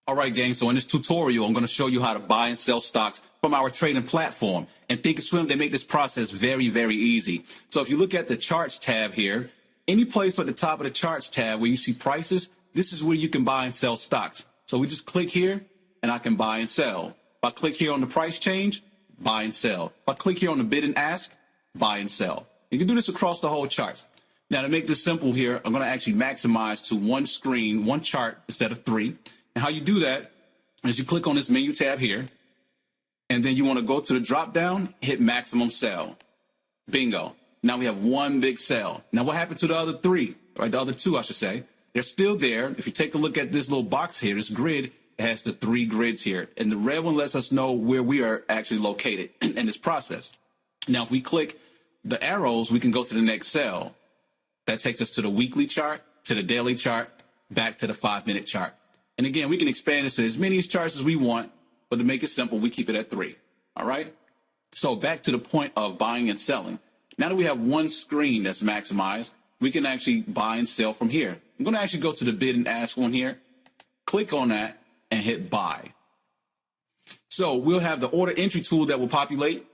All right, gang. So in this tutorial, I'm going to show you how to buy and sell stocks from our trading platform. And Thinkorswim, they make this process very, very easy. So if you look at the charts tab here, any place at the top of the charts tab where you see prices, this is where you can buy and sell stocks. So we just click here and I can buy and sell. If I click here on the price change, buy and sell. If I click here on the bid and ask, buy and sell. You can do this across the whole chart. Now, to make this simple here, I'm going to actually maximize to one screen, one chart instead of three. And how you do that is you click on this menu tab here, and then you want to go to the drop down, hit maximum sell. Bingo. Now we have one big sell. Now what happened to the other three, or the other two, I should say? They're still there. If you take a look at this little box here, this grid, it has the three grids here. And the red one lets us know where we are actually located in this process. Now, if we click the arrows, we can go to the next cell. That takes us to the weekly chart, to the daily chart, back to the 5-minute chart. And again, we can expand this to as many charts as we want, but to make it simple, we keep it at 3. All right? So back to the point of buying and selling. Now that we have one screen that's maximized, we can actually buy and sell from here. I'm going to actually go to the bid and ask one here, click on that, and hit buy. So we'll have the order entry tool that will populate,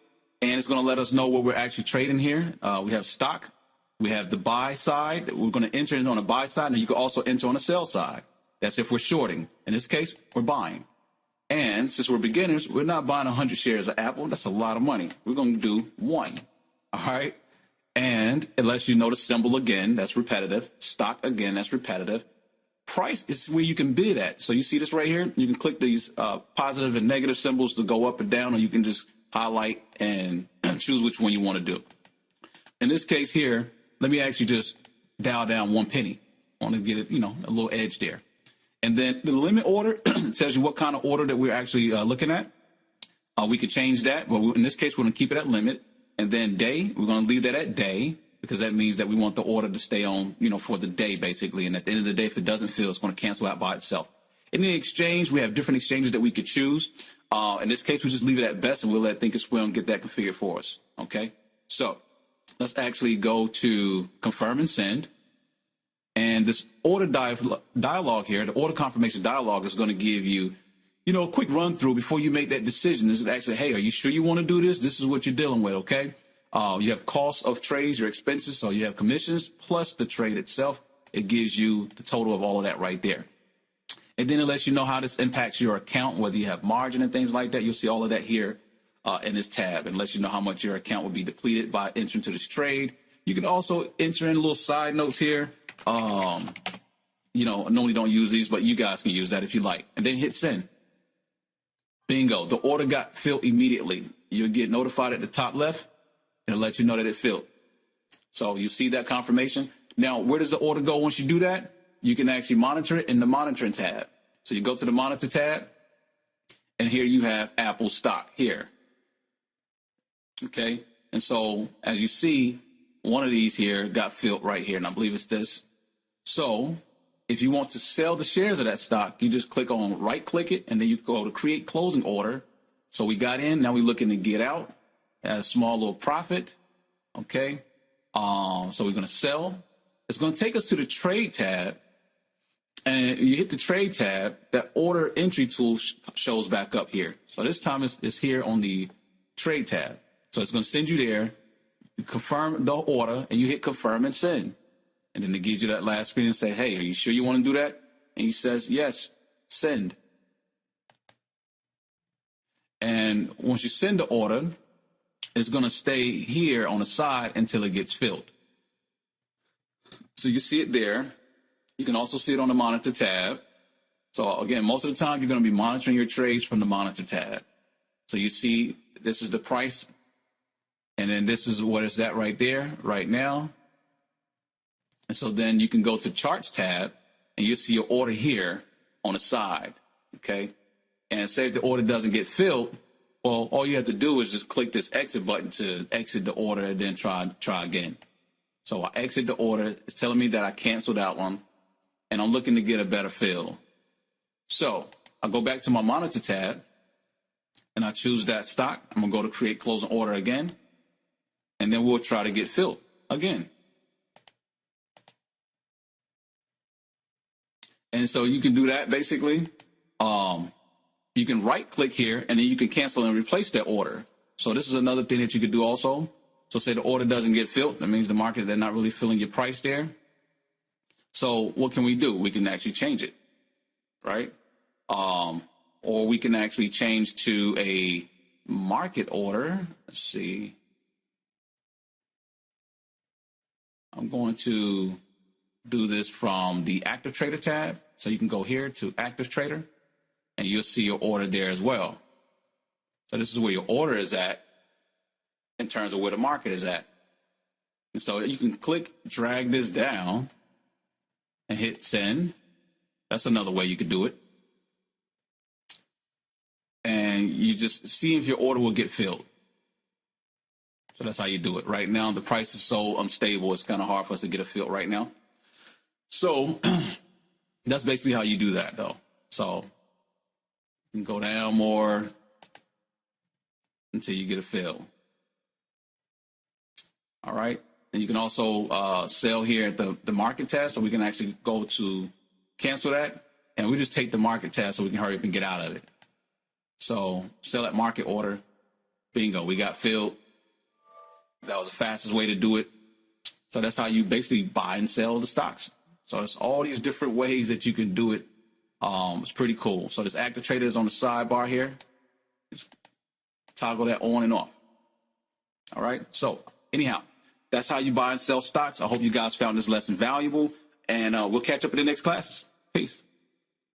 and it's going to let us know what we're actually trading here. We have stock. We have the buy side. We're going to enter it on the buy side, and you can also enter on the sell side. That's if we're shorting. In this case, we're buying. And since we're beginners, we're not buying 100 shares of Apple. That's a lot of money. We're going to do 1. All right? And it lets you know the symbol again. That's repetitive. Stock again. That's repetitive. Price is where you can bid at. So you see this right here? You can click these positive and negative symbols to go up and down, or you can just highlight and choose which one you want to do. In this case here, let me actually just dial down 1 penny. I want to get it, a little edge there. And then the limit order tells you what kind of order that we're actually looking at. We could change that, but in this case, we're going to keep it at limit. And then day, we're going to leave that at day, because that means that we want the order to stay on, for the day, basically. And at the end of the day, if it doesn't fill, it's going to cancel out by itself. In the exchange, we have different exchanges that we could choose. In this case, we just leave it at best, and we'll let Thinkorswim get that configured for us. Okay? So let's actually go to confirm and send. And this order dialogue here, the order confirmation dialogue, is going to give you, a quick run through before you make that decision. This is actually, hey, are you sure you want to do this? This is what you're dealing with, okay? You have cost of trades, your expenses, so you have commissions plus the trade itself. It gives you the total of all of that right there. And then it lets you know how this impacts your account, whether you have margin and things like that. You'll see all of that here in this tab, and lets you know how much your account will be depleted by entering to this trade. You can also enter in little side notes here. I normally don't use these, but you guys can use that if you like. And then hit send. Bingo. The order got filled immediately. You'll get notified at the top left. It'll let you know that it filled. So you see that confirmation. Now, where does the order go once you do that? You can actually monitor it in the monitoring tab. So you go to the monitor tab, and here you have Apple stock here. Okay. And so as you see, one of these here got filled right here, and I believe it's this. So if you want to sell the shares of that stock, you just click on right-click it, and then you go to create closing order. So we got in. Now we're looking to get out at a small little profit. Okay. So we're going to sell. It's going to take us to the trade tab. And you hit the trade tab, that order entry tool shows back up here. So this time it's here on the trade tab. So it's going to send you there. You confirm the order, and you hit confirm and send. And then it gives you that last screen and say, hey, are you sure you want to do that? And he says, yes, send. And once you send the order, it's going to stay here on the side until it gets filled. So you see it there. You can also see it on the monitor tab. So again, most of the time, you're going to be monitoring your trades from the monitor tab. So you see, this is the price. And then this is what it's at right there, right now. And so then you can go to charts tab, and you'll see your order here on the side, okay? And say if the order doesn't get filled, well, all you have to do is just click this exit button to exit the order, and then try again. So I exit the order. It's telling me that I canceled that one, and I'm looking to get a better fill. So I go back to my monitor tab, and I choose that stock. I'm going to go to create closing order again, and then we'll try to get filled again. And so you can do that basically you can right click here and then you can cancel and replace that order. So this is another thing that you could do also. So say the order doesn't get filled, that means the market, they're not really filling your price there. So what can we do? We can actually change it, right? Or we can actually change to a market order. Let's see. I'm going to do this from the Active Trader tab. So you can go here to Active Trader and you'll see your order there as well. So this is where your order is at in terms of where the market is at. And so you can click, drag this down and hit send. That's another way you could do it. And you just see if your order will get filled. So that's how you do it. Right now, the price is so unstable, it's kind of hard for us to get it filled right now. So that's basically how you do that, though. So you can go down more until you get it filled. All right. And you can also sell here at the market tab. So we can actually go to cancel that. And we just take the market tab so we can hurry up and get out of it. So sell at market order. Bingo. We got filled. That was the fastest way to do it. So that's how you basically buy and sell the stocks. So there's all these different ways that you can do it. It's pretty cool. So this Active Trader is on the sidebar here. Just toggle that on and off. All right. So anyhow, that's how you buy and sell stocks. I hope you guys found this lesson valuable, and we'll catch up in the next classes. Peace.